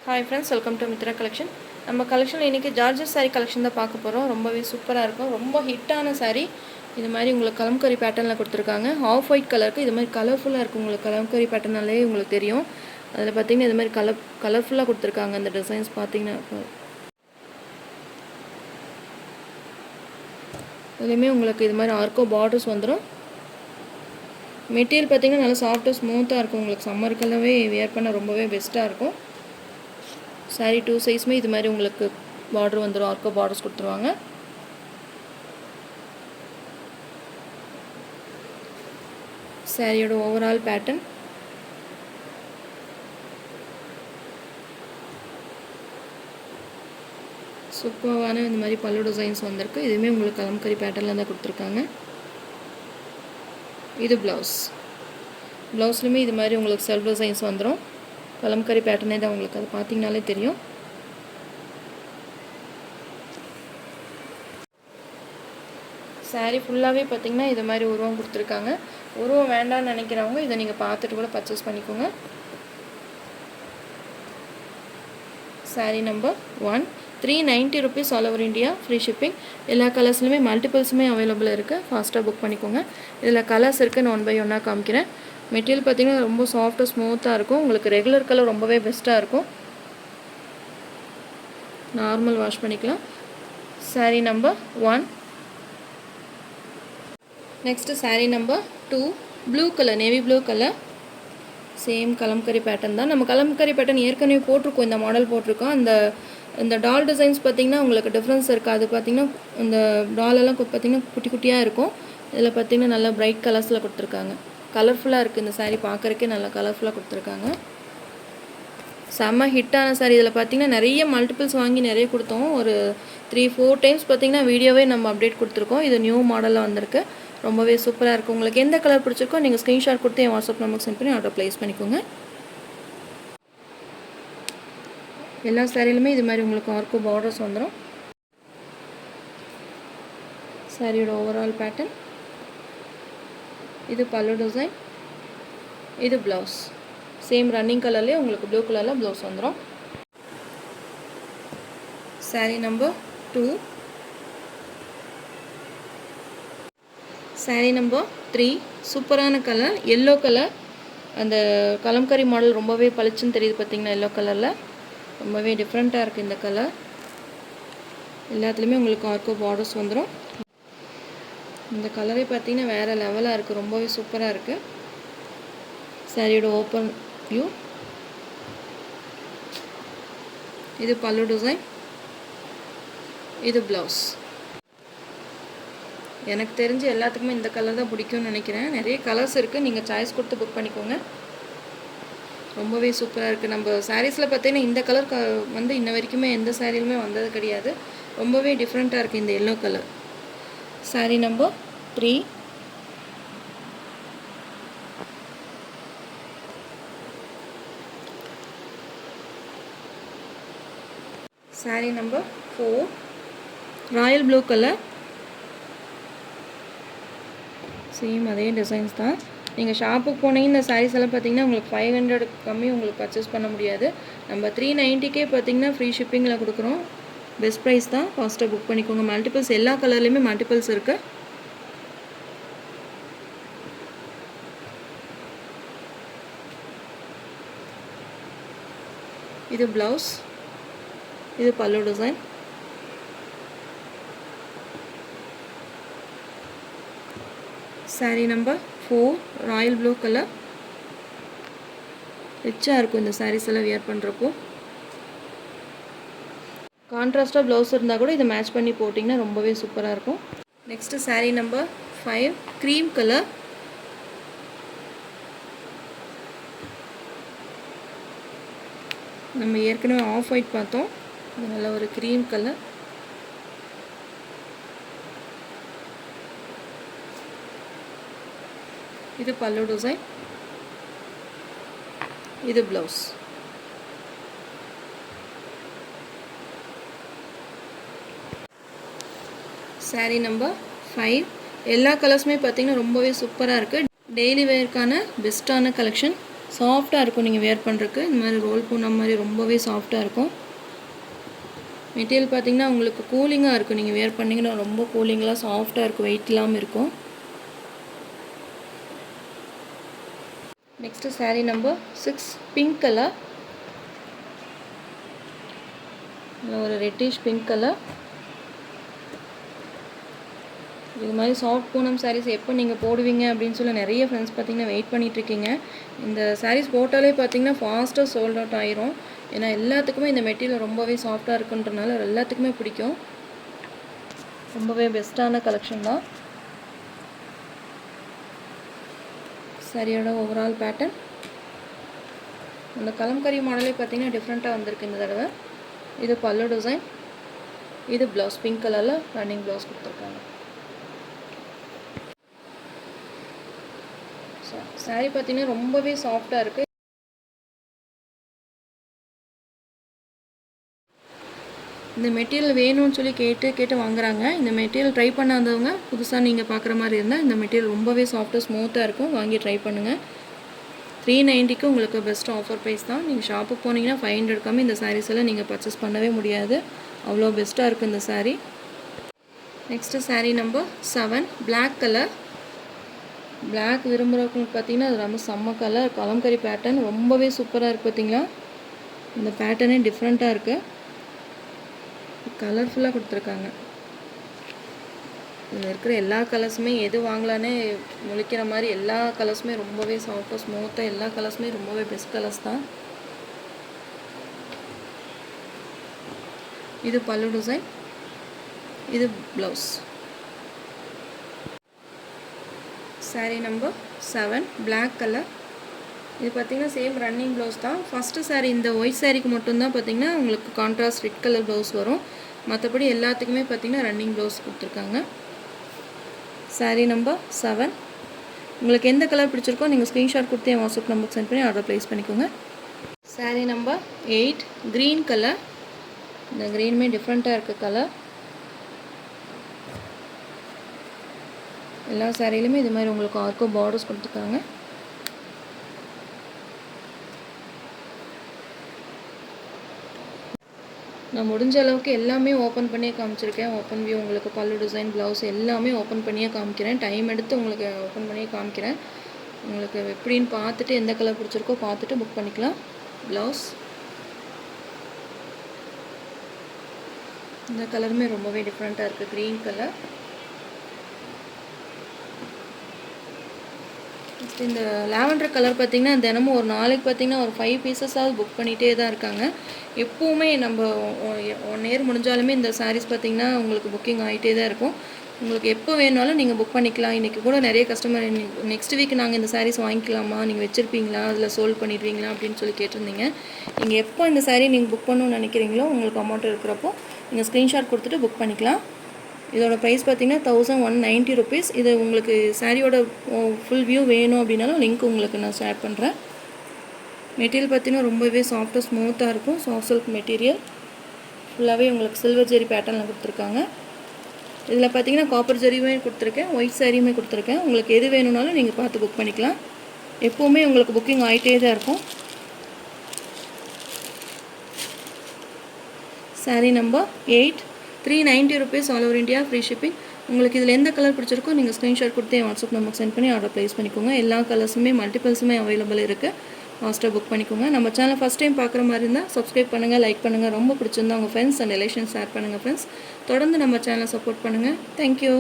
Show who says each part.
Speaker 1: Hi friends, welcome to Mitra collection. நம்ம கலெக்ஷனில் இன்றைக்கி ஜார்ஜஸ் சாரீ கலெக்ஷன் தான் பார்க்க போகிறோம். ரொம்பவே சூப்பராக இருக்கும். ரொம்ப ஹிட்டான சாரீ. இது மாதிரி உங்களுக்கு கலம்கரி பேட்டர்னில் கொடுத்துருக்காங்க. ஆஃப் ஒயிட் கலருக்கு இது மாதிரி கலர்ஃபுல்லாக இருக்கும். உங்களுக்கு கலம்கரி பேட்டர்னாலே உங்களுக்கு தெரியும். அதில் பார்த்தீங்கன்னா இது மாதிரி கலர்ஃபுல்லாக கொடுத்துருக்காங்க. அந்த டிசைன்ஸ் பார்த்தீங்கன்னா இதுலேயுமே உங்களுக்கு இது மாதிரி ஆர்கோ பார்டர்ஸ் வந்துடும். மெட்டீரியல் பார்த்தீங்கன்னா நல்லா சாஃப்டாக ஸ்மூத்தாக இருக்கும். உங்களுக்கு சம்மருக்கெல்லாமே வியர் பண்ண ரொம்பவே பெஸ்ட்டாக இருக்கும். சாரீ 2 சைஸுமே இது மாதிரி உங்களுக்கு பார்டர் வந்துடும். ஆர்கோ பார்டர்ஸ் கொடுத்துருவாங்க. சாரியோட ஓவரால் பேட்டர்ன் சூப்பரான இந்த மாதிரி பல்லு டிசைன்ஸ் வந்திருக்கு. இதுவுமே உங்களுக்கு கலம்கரி பேட்டர்னில் தான் கொடுத்துருக்காங்க. இது ப்ளவுஸ்லையுமே இது மாதிரி உங்களுக்கு செல்ஃப் டிசைன்ஸ் வந்துடும். கலம்கரி பேட்டர்னே தான் உங்களுக்கு அது பார்த்தீங்கனாலே தெரியும். சாரீ ஃபுல்லாகவே பார்த்திங்கன்னா இது மாதிரி உருவம் கொடுத்துருக்காங்க. உருவம் வேண்டாம்னு நினைக்கிறவங்க இதை நீங்கள் பார்த்துட்டு கூட பர்ச்சேஸ் பண்ணிக்கோங்க. Sari number 1, 390 rupees all over India, free shipping. எல்லா கலர்ஸ்லையுமே மல்டிபிள்ஸுமே அவைலபிள் இருக்குது. ஃபாஸ்ட்டாக புக் பண்ணிக்கோங்க. இதில் கலர்ஸ் இருக்குன்னு 1 by 1 காமிக்கிறேன். மெட்டீரியல் பார்த்திங்கன்னா ரொம்ப சாஃப்டாக ஸ்மூத்தாக இருக்கும். உங்களுக்கு ரெகுலர் கலர் ரொம்பவே பெஸ்ட்டாக இருக்கும். நார்மல் வாஷ் பண்ணிக்கலாம். Sari number 1. Next sari number 2, blue colour, navy blue colour. Same kalamkari pattern தான். நம்ம கலம்கரி பேட்டர்ன் ஏற்கனவே போட்டிருக்கோம். இந்த மாடல் போட்டிருக்கோம். இந்த டால் டிசைன்ஸ் பார்த்திங்கன்னா உங்களுக்கு டிஃப்ரென்ஸ் இருக்குது. அது பார்த்திங்கன்னா இந்த டாலெல்லாம் பார்த்திங்கன்னா குட்டி குட்டியாக இருக்கும். இதில் பார்த்திங்கன்னா நல்லா பிரைட் கலர்ஸில் கொடுத்துருக்காங்க. கலர்ஃபுல்லாக இருக்குது. இந்த சாரீ பார்க்குறக்கே நல்லா கலர்ஃபுல்லாக கொடுத்துருக்காங்க. செம்ம ஹிட்டான சாரீ. இதில் பார்த்திங்கன்னா நிறைய மல்டிபிள்ஸ் வாங்கி நிறைய கொடுத்தோம். ஒரு 3-4 டைம்ஸ் பார்த்திங்கன்னா வீடியோவே நம்ம அப்டேட் கொடுத்துருக்கோம். இது நியூ மாடலில் வந்திருக்கு. ரொம்பவே சூப்பராக இருக்குது. உங்களுக்கு எந்த கலர் பிடிச்சிருக்கோ நீங்கள் ஸ்க்ரீன்ஷாட் கொடுத்து என் வாட்ஸ்அப் நம்பருக்கு சென்ட் பண்ணி ஆர்டர் ப்ளேஸ் பண்ணிக்கோங்க. எல்லா சாரிலுமே இது மாதிரி உங்களுக்கு ஆர்கோ பார்டர்ஸ் வந்துடும். சாரியோட ஓவரால் பேட்டர்ன் இது பல்லு டிசைன். இது ப்ளவுஸ் சேம் ரன்னிங் கலர்லேயே உங்களுக்கு ப்ளூ கலரில் ப்ளவுஸ் வந்துடும். சாரீ நம்பர் 2. சாரீ நம்பர் 3, சூப்பரான கலர், எல்லோ கலர். அந்த கலம்கரி மாடல் ரொம்பவே பளிச்சுன்னு தெரியுது பார்த்திங்கன்னா. எல்லோ கலரில் ரொம்பவே டிஃப்ரெண்ட்டாக இருக்குது இந்த கலர். எல்லாத்துலேயுமே உங்களுக்கு ஆர்கோ பார்டர்ஸ் வந்துடும். இந்த கலரே பார்த்திங்கன்னா வேறு லெவலாக இருக்குது. ரொம்பவே சூப்பராக இருக்குது. சாரியோட ஓப்பன் வியூ. இது பல்லு டிசைன். இது ப்ளவுஸ். எனக்கு தெரிஞ்சு எல்லாத்துக்குமே இந்த கலர் தான் பிடிக்கும்னு நினைக்கிறேன். நிறைய கலர்ஸ் இருக்குது. நீங்கள் சாய்ஸ் கொடுத்து புக் பண்ணிக்கோங்க. ரொம்பவே சூப்பராக இருக்குது. நம்ம சாரீஸில் பார்த்தீங்கன்னா இந்த கலர் வந்து இன்ன வரைக்குமே எந்த சாரிலுமே வந்தது கிடையாது. ரொம்பவே டிஃப்ரெண்ட்டாக இருக்குது இந்த yellow colour. Sari number 3. Sari number 4, Royal blue colour. Same அதே டிசைன்ஸ் தான். நீங்கள் ஷாப்புக்கு போனீங்க இந்த சாரீஸ் எல்லாம் பார்த்தீங்கன்னா உங்களுக்கு 500 கம்மி உங்களுக்கு பர்ச்சேஸ் பண்ண முடியாது. நம்ம 390 பார்த்தீங்கன்னா ஃப்ரீ ஷிப்பிங்கில் கொடுக்குறோம். பெஸ்ட் ப்ரைஸ் தான். ஃபாஸ்ட்டாக புக் பண்ணிக்கோங்க. மல்டிபிள்ஸ் எல்லா கலர்லேயுமே மல்டிபிள்ஸ் இருக்குது. இது ப்ளவுஸ். இது pallu design. Sari number 4, Royal blue colour. ரிச்சாக இருக்கும் இந்த சாரீஸ் எல்லாம் வியர் பண்ணுறப்போ. கான்ட்ராஸ்டாக ப்ளவுஸ் இருந்தால் கூட இதை மேட்ச் பண்ணி போட்டிங்கன்னா ரொம்பவே சூப்பராக இருக்கும். Next sari number 5, cream colour. நம்ம ஏற்கனவே ஆஃப் ஒயிட் பார்த்தோம். இது நல்ல ஒரு க்ரீம் கலர். இது பல்லு டிசைன். இது ப்ளவுஸ். சாரீ நம்பர் 5. எல்லா கலர்ஸுமே பார்த்திங்கன்னா ரொம்பவே சூப்பராக இருக்குது. டெய்லி வேர்க்கான பெஸ்ட்டான கலெக்ஷன். சாஃப்டாக இருக்கும் நீங்கள் வேர் பண்ணுறதுக்கு. இந்த மாதிரி ரோல் பூனம் மாதிரி ரொம்பவே சாஃப்டாக இருக்கும். மெட்டீரியல் பார்த்திங்கன்னா உங்களுக்கு கூலிங்காக இருக்கும். நீங்கள் வேர் பண்ணிங்கன்னா ரொம்ப கூலிங்காக சாஃப்டாக இருக்கும், வெயிட் இல்லாமல் இருக்கும். Next sari number 6 pink colour. ஒரு ரெட்டிஷ் பிங்க் கலர். இது மாதிரி சாஃப்ட் பூனம் சாரீஸ் எப்போ நீங்கள் போடுவீங்க அப்படின்னு சொல்லி நிறைய ஃப்ரெண்ட்ஸ் பார்த்திங்கன்னா வெயிட் பண்ணிகிட்ருக்கீங்க. இந்த சாரீஸ் போட்டாலே பார்த்திங்கன்னா ஃபாஸ்ட்டாக சோல்ட் அவுட் ஆயிரும். ஏன்னா எல்லாத்துக்குமே இந்த மெட்டீரியல் ரொம்பவே சாஃப்டாக இருக்குன்றனால எல்லாத்துக்குமே பிடிக்கும். ரொம்பவே பெஸ்ட்டான கலெக்ஷன் தான். சாரியோட ஓவரால் பேட்டர்ன் அந்த கலம்கரி மாடலே பார்த்திங்கன்னா டிஃப்ரெண்ட்டாக வந்திருக்கு இந்த தடவை. இது பல்லு டிசைன். இது ப்ளவுஸ் பிங்க் கலரில் ரன்னிங் ப்ளவுஸ் கொடுத்துருக்காங்க. சாரீ பார்த்திங்கன்னா ரொம்பவே சாஃப்டாக இருக்குது. இந்த மெட்டீரியல் வேணும்னு சொல்லி கேட்டு வாங்குறாங்க. இந்த மெட்டீரியல் ட்ரை பண்ணாதவங்க புதுசாக நீங்கள் பார்க்குற மாதிரி இருந்தால் இந்த மெட்டீரியல் ரொம்பவே சாஃப்டாக ஸ்மூத்தாக இருக்கும். வாங்கி ட்ரை பண்ணுங்கள். 390க்கு உங்களுக்கு பெஸ்ட் ஆஃபர் ப்ரைஸ் தான். நீங்கள் ஷாப்புக்கு போனீங்கன்னா 500 கம்மி இந்த சாரீஸ் எல்லாம் நீங்கள் பர்ச்சேஸ் பண்ணவே முடியாது. அவ்வளோ பெஸ்ட்டாக இருக்குது இந்த sari. Next sari number 7 black colour. Black விரும்புகிறவங்களுக்கு பார்த்தீங்கன்னா அது ரொம்ப செம்ம கலர். கலம்கரி பேட்டர்ன் ரொம்பவே சூப்பராக இருக்குது. பார்த்தீங்களா, இந்த பேட்டர்னே டிஃப்ரெண்ட்டாக இருக்குது. கலர்ஃபுல்லாக கொடுத்துருக்காங்க. இதில் இருக்கிற எல்லா கலர்ஸுமே எது வாங்கலான்னே முழிக்கிற மாதிரி எல்லா கலர்ஸுமே ரொம்பவே சாஃப்டாக ஸ்மூத்தாக எல்லா கலர்ஸுமே ரொம்பவே பெஸ்ட் கலர்ஸ் தான். இது பல்லு டிசைன். இது blouse. Sari number 7 black colour. இது பார்த்திங்கன்னா சேம் ரன்னிங் ப்ளவுஸ் தான். ஃபஸ்ட்டு சாரீ இந்த ஒயிட் சாரீக்கு மட்டும்தான் பார்த்திங்கன்னா உங்களுக்கு கான்ட்ராஸ்ட் ரெட் கலர் ப்ளவுஸ் வரும். மற்றபடி எல்லாத்துக்குமே பார்த்திங்கன்னா ரன்னிங் ப்ளவுஸ் கொடுத்துருக்காங்க. சாரீ நம்பர் 7. உங்களுக்கு எந்த கலர் பிடிச்சிருக்கோ நீங்கள் ஸ்க்ரீன்ஷாட் கொடுத்து என் வாட்ஸ்அப் நம்பருக்கு சென்ட் பண்ணி ஆர்டர் ப்ளேஸ் பண்ணிக்கோங்க. Sari number 8 green colour. இந்த க்ரீனுமே டிஃப்ரெண்ட்டாக இருக்குது கலர். எல்லா சாரிலையுமே இது மாதிரி உங்களுக்கு ஆர்க்கோ பார்டர்ஸ் கொடுத்துருக்காங்க. நான் முடிஞ்ச அளவுக்கு எல்லாமே ஓப்பன் பண்ணியே காமிச்சிருக்கேன். ஓப்பன் வியூ உங்களுக்கு பல்லு டிசைன் ப்ளவுஸ் எல்லாமே ஓப்பன் பண்ணியே காமிக்கிறேன். டைம் எடுத்து உங்களுக்கு ஓப்பன் பண்ணியே காமிக்கிறேன். உங்களுக்கு எப்படின்னு பார்த்துட்டு எந்த கலர் பிடிச்சிருக்கோ பார்த்துட்டு புக் பண்ணிக்கலாம். ப்ளவுஸ் இந்த கலருமே ரொம்பவே டிஃப்ரெண்ட்டாக இருக்குது, க்ரீன் கலர். இந்த லாவெண்டர் கலர் பார்த்திங்கன்னா தினமும் ஒரு நாளைக்கு பார்த்திங்கன்னா ஒரு 5 பீசஸாவது புக் பண்ணிகிட்டே தான் இருக்காங்க. எப்போவுமே நம்ம 1 இயர் முடிஞ்சாலுமே இந்த சாரீஸ் பார்த்திங்கன்னா உங்களுக்கு புக்கிங் ஆகிட்டே தான் இருக்கும். உங்களுக்கு எப்போ வேணாலும் நீங்கள் புக் பண்ணிக்கலாம். இன்றைக்கி கூட நிறைய கஸ்டமர் நெக்ஸ்ட் வீக் நாங்கள் இந்த சாரீஸ் வாங்கிக்கலாமா, நீங்கள் வச்சுருப்பீங்களா, அதில் சோல்ட் பண்ணிடுவீங்களா அப்படின்னு சொல்லி கேட்டிருந்தீங்க. நீங்கள் எப்போ இந்த சாரீ நீங்கள் புக் பண்ணணும்னு நினைக்கிறீங்களோ உங்களுக்கு அமௌண்ட் இருக்கிறப்போ நீங்கள் ஸ்க்ரீன்ஷாட் கொடுத்துட்டு புக் பண்ணிக்கலாம். இதோட ப்ரைஸ் பார்த்திங்கன்னா 1190 ருபீஸ். இது உங்களுக்கு சாரியோட ஃபுல் வியூ வேணும் அப்படின்னாலும் லிங்க் உங்களுக்கு நான் ஷேர் பண்ணுறேன். மெட்டீரியல் பார்த்திங்கன்னா ரொம்பவே சாஃப்டாக ஸ்மூத்தாக இருக்கும். Soft silk material. ஃபுல்லாகவே உங்களுக்கு சில்வர் ஜெரி பேட்டர்னில் கொடுத்துருக்காங்க. இதில் பார்த்திங்கன்னா காப்பர் ஜெரியுமே கொடுத்துருக்கேன், ஒயிட் சாரியுமே கொடுத்துருக்கேன். உங்களுக்கு எது வேணும்னாலும் நீங்கள் பார்த்து புக் பண்ணிக்கலாம். எப்போவுமே உங்களுக்கு புக்கிங் ஆகிட்டே தான் இருக்கும். Sari number 8 390 rupees. All over India free shipping. உங்களுக்கு இதில் எந்த கலர் பிடிச்சிருக்கோ நீங்கள் ஸ்க்ரீன்ஷாட் கொடுத்து என் வாட்ஸ்அப் நம்பருக்கு சென்ட் பண்ணி ஆர்டர் ப்ளேஸ் பண்ணிக்கோங்க. எல்லா கலர்ஸுமே மல்டிபிள்ஸுமே அவைலபிள் இருக்குது. ஃபாஸ்ட்டாக புக் பண்ணிக்கோங்க. நம்ம சேனல் ஃபஸ்ட் டைம் பார்க்குற மாதிரி இருந்தால் சப்ஸ்கிரைப் பண்ணுங்கள், லைக் பண்ணுங்கள். ரொம்ப பிடிச்சிருந்தா உங்கள் ஃப்ரெண்ட்ஸ் அண்ட் ரிலேஷன்ஸ் ஷேர் பண்ணுங்கள் ஃப்ரெண்ட்ஸ். தொடர்ந்து நம்ம சேனலை சப்போர்ட் பண்ணுங்கள். தேங்க்யூ.